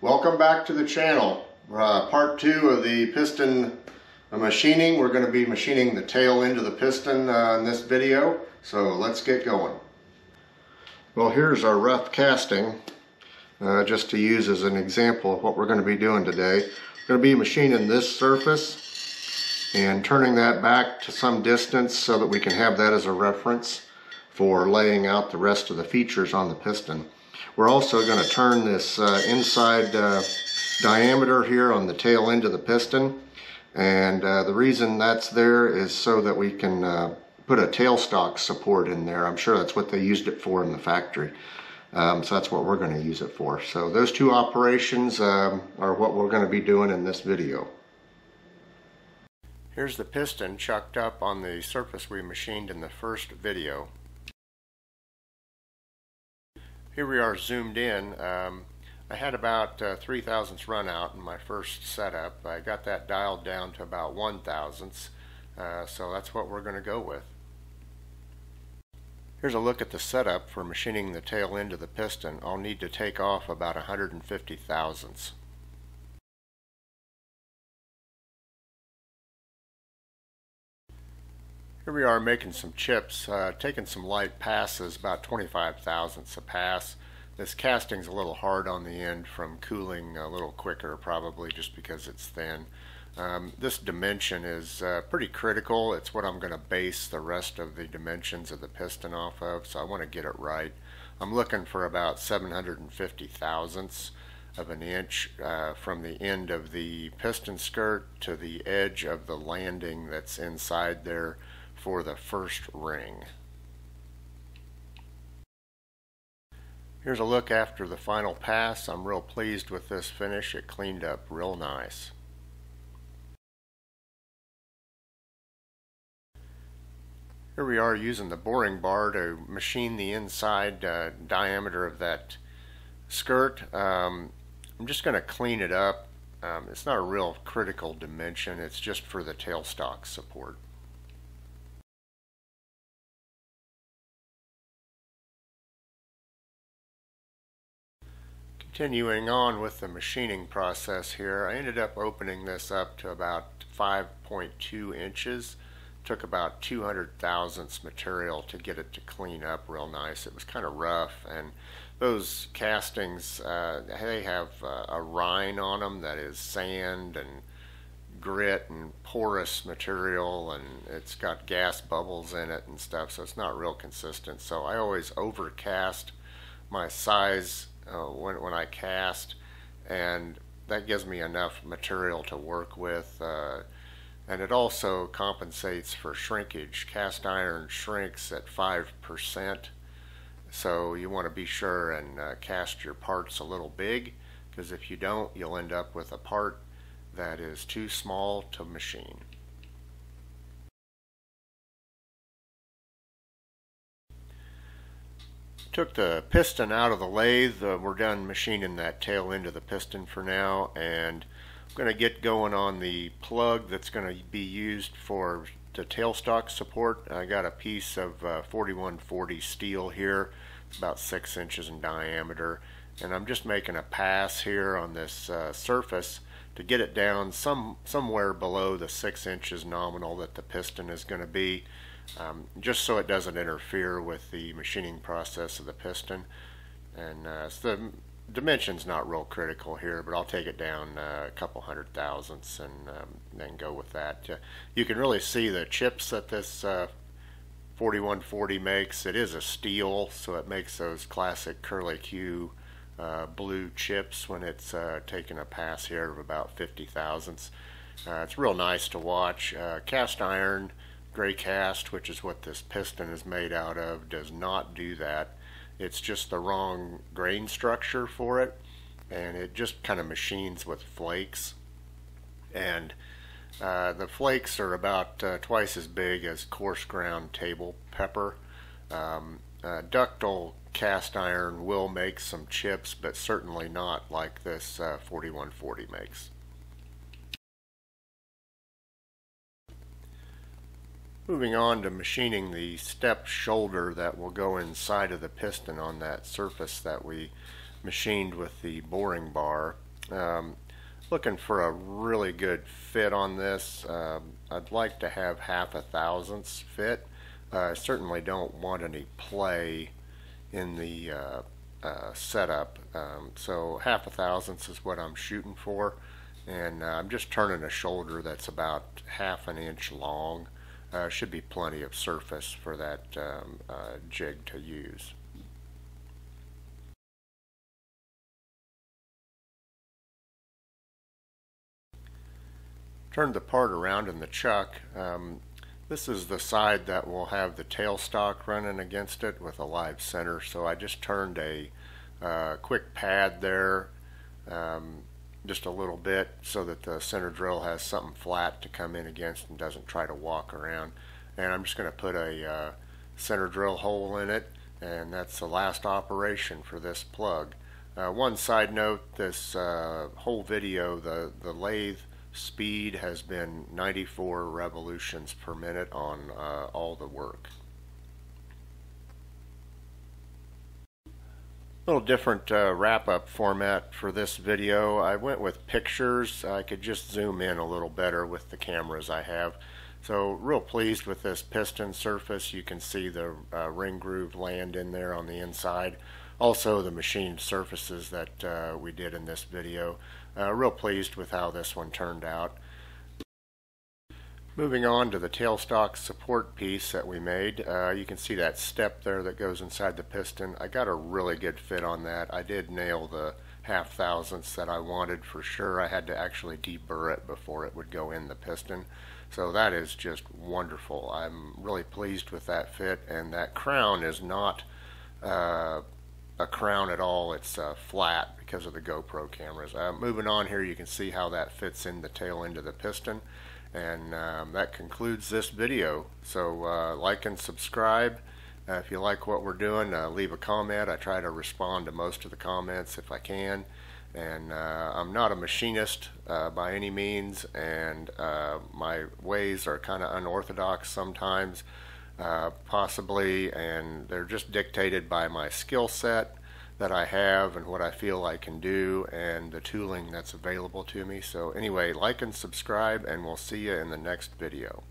Welcome back to the channel. Part 2 of the piston machining. We're going to be machining the tail end of the piston in this video, so let's get going. Well, here's our rough casting, just to use as an example of what we're going to be doing today. We're going to be machining this surface and turning that back to some distance so that we can have that as a reference for laying out the rest of the features on the piston. We're also going to turn this inside diameter here on the tail end of the piston, and the reason that's there is so that we can put a tailstock support in there. I'm sure that's what they used it for in the factory, so that's what we're going to use it for. So those two operations are what we're going to be doing in this video. Here's the piston chucked up on the surface we machined in the first video. Here we are zoomed in. I had about 3/1000 run out in my first setup. I got that dialed down to about 1/1000, so that's what we're going to go with. Here's a look at the setup for machining the tail end of the piston. I'll need to take off about 150/1000. Here we are making some chips, taking some light passes, about 25/1000 a pass. This casting's a little hard on the end from cooling a little quicker, probably just because it's thin. This dimension is pretty critical. It's what I'm going to base the rest of the dimensions of the piston off of, so I want to get it right. I'm looking for about 750/1000 of an inch from the end of the piston skirt to the edge of the landing that's inside there for the first ring. Here's a look after the final pass. I'm real pleased with this finish. It cleaned up real nice. Here we are using the boring bar to machine the inside diameter of that skirt. I'm just going to clean it up. It's not a real critical dimension. It's just for the tailstock support. Continuing on with the machining process here, I ended up opening this up to about 5.2 inches. Took about 200/1000 material to get it to clean up real nice. It was kind of rough, and those castings, they have a rind on them that is sand and grit and porous material, and it's got gas bubbles in it and stuff, so it's not real consistent. So I always overcast my size when I cast, and that gives me enough material to work with, and it also compensates for shrinkage. Cast iron shrinks at 5%, so you want to be sure and cast your parts a little big, because if you don't, you'll end up with a part that is too small to machine. Took the piston out of the lathe. We're done machining that tail end of the piston for now, and I'm going to get going on the plug that's going to be used for the tailstock support. I got a piece of 4140 steel here. It's about 6 inches in diameter, and I'm just making a pass here on this surface to get it down somewhere below the 6 inches nominal that the piston is going to be. Just so it doesn't interfere with the machining process of the piston. And so the dimension's not real critical here, but I'll take it down a couple 100/1000 and then go with that. You can really see the chips that this 4140 makes. It is a steel, so it makes those classic curly Q blue chips when it's taking a pass here of about 50/1000. It's real nice to watch. Cast iron, gray cast, which is what this piston is made out of, does not do that. It's just the wrong grain structure for it, and it just kind of machines with flakes, and the flakes are about twice as big as coarse ground table pepper. Ductile cast iron will make some chips, but certainly not like this 4140 makes. Moving on to machining the step shoulder that will go inside of the piston on that surface that we machined with the boring bar. Looking for a really good fit on this. I'd like to have 1/2 thousandths fit. I certainly don't want any play in the setup. So 1/2 thousandths is what I'm shooting for, and I'm just turning a shoulder that's about 1/2 inch long. Should be plenty of surface for that jig to use. Turn the part around in the chuck. This is the side that will have the tailstock running against it with a live center, so I just turned a quick pad there, just a little bit, so that the center drill has something flat to come in against and doesn't try to walk around. And I'm just going to put a center drill hole in it, and that's the last operation for this plug. One side note, this whole video, the lathe speed has been 94 revolutions per minute on all the work. A little different wrap-up format for this video. I went with pictures. I could just zoom in a little better with the cameras I have. So real pleased with this piston surface. You can see the ring groove land in there on the inside. Also the machined surfaces that we did in this video. Real pleased with how this one turned out. Moving on to the tailstock support piece that we made, you can see that step there that goes inside the piston. I got a really good fit on that. I did nail the 1/2 thousandths that I wanted for sure. I had to actually deburr it before it would go in the piston. So that is just wonderful. I'm really pleased with that fit, and that crown is not a crown at all. It's flat because of the GoPro cameras. Moving on here, you can see how that fits in the tail end of the piston. And that concludes this video. So like and subscribe. If you like what we're doing, leave a comment. I try to respond to most of the comments if I can. And I'm not a machinist by any means, and my ways are kind of unorthodox sometimes, possibly, and they're just dictated by my skill set that I have and what I feel I can do and the tooling that's available to me. So anyway, like and subscribe, and we'll see you in the next video.